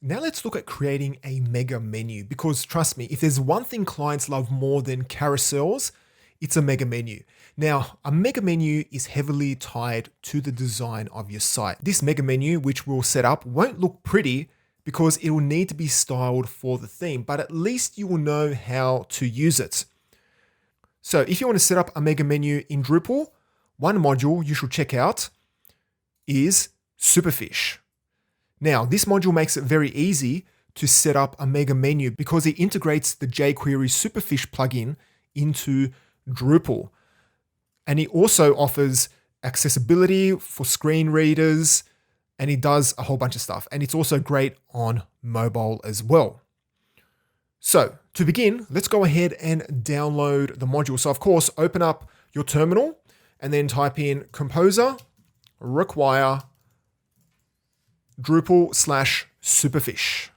Now let's look at creating a mega menu, because trust me, if there's one thing clients love more than carousels, it's a mega menu. Now, a mega menu is heavily tied to the design of your site. This mega menu, which we'll set up, won't look pretty because it will need to be styled for the theme, but at least you will know how to use it. So if you want to set up a mega menu in Drupal, one module you should check out is Superfish. Now, this module makes it very easy to set up a mega menu because it integrates the jQuery Superfish plugin into Drupal. And it also offers accessibility for screen readers, and it does a whole bunch of stuff. And it's also great on mobile as well. So to begin, let's go ahead and download the module. So of course, open up your terminal and then type in composer require Drupal/Superfish.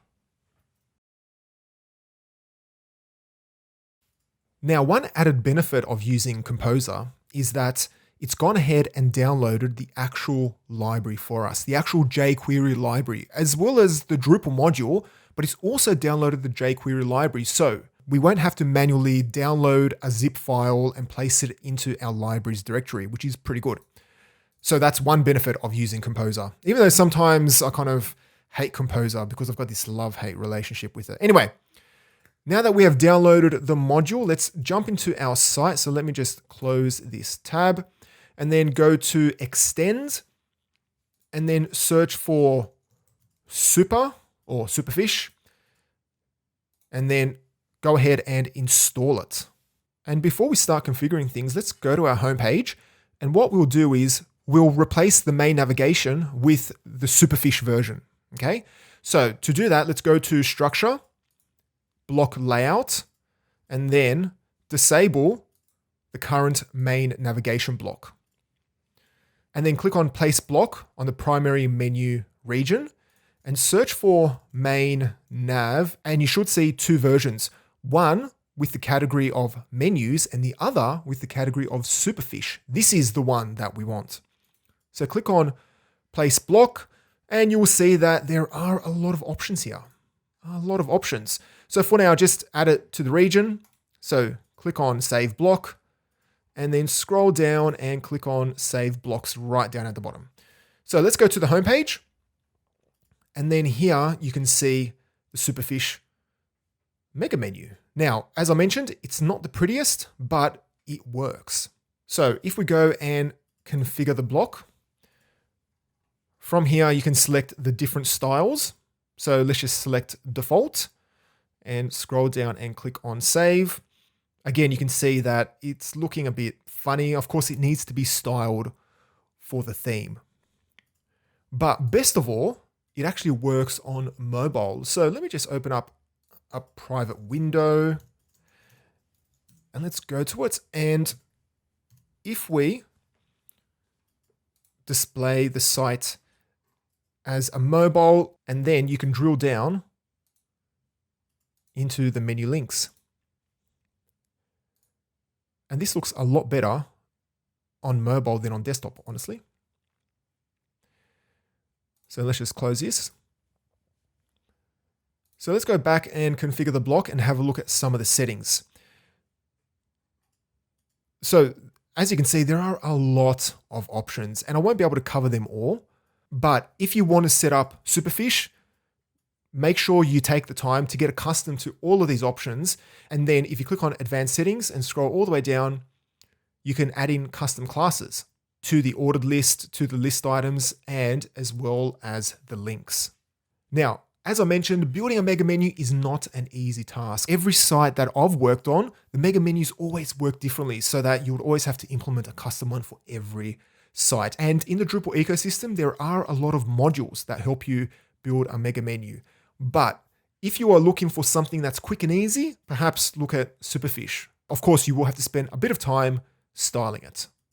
Now, one added benefit of using Composer is that it's gone ahead and downloaded the actual library for us, the actual jQuery library, as well as the Drupal module, but it's also downloaded the jQuery library. So we won't have to manually download a zip file and place it into our libraries directory, which is pretty good. So that's one benefit of using Composer, even though sometimes I kind of hate Composer because I've got this love-hate relationship with it. Anyway, now that we have downloaded the module, let's jump into our site. So let me just close this tab and then go to Extend and then search for Super or Superfish and then go ahead and install it. And before we start configuring things, let's go to our homepage. And what we'll do is we'll replace the main navigation with the Superfish version. Okay. So to do that, let's go to Structure, Block Layout, and then disable the current main navigation block. And then click on Place Block on the primary menu region and search for main nav. And you should see two versions, one with the category of menus and the other with the category of Superfish. This is the one that we want. So click on Place Block and you will see that there are a lot of options here. A lot of options. So for now, just add it to the region. So click on Save Block and then scroll down and click on Save Blocks right down at the bottom. So let's go to the homepage. And then here you can see the Superfish mega menu. Now, as I mentioned, it's not the prettiest, but it works. So if we go and configure the block, from here you can select the different styles. So let's just select default and scroll down and click on save. Again, you can see that it's looking a bit funny. Of course, it needs to be styled for the theme. But best of all, it actually works on mobile. So let me just open up a private window and let's go to it. And if we display the site as a mobile, and then you can drill down into the menu links. And this looks a lot better on mobile than on desktop, honestly. So let's just close this. So let's go back and configure the block and have a look at some of the settings. So as you can see, there are a lot of options and I won't be able to cover them all. But if you want to set up Superfish, make sure you take the time to get accustomed to all of these options. And then if you click on Advanced Settings and scroll all the way down, you can add in custom classes to the ordered list, to the list items, and as well as the links. Now, as I mentioned, building a mega menu is not an easy task. Every site that I've worked on, the mega menus always work differently so that you would always have to implement a custom one for every site. And in the Drupal ecosystem, there are a lot of modules that help you build a mega menu. But if you are looking for something that's quick and easy, perhaps look at Superfish. Of course, you will have to spend a bit of time styling it.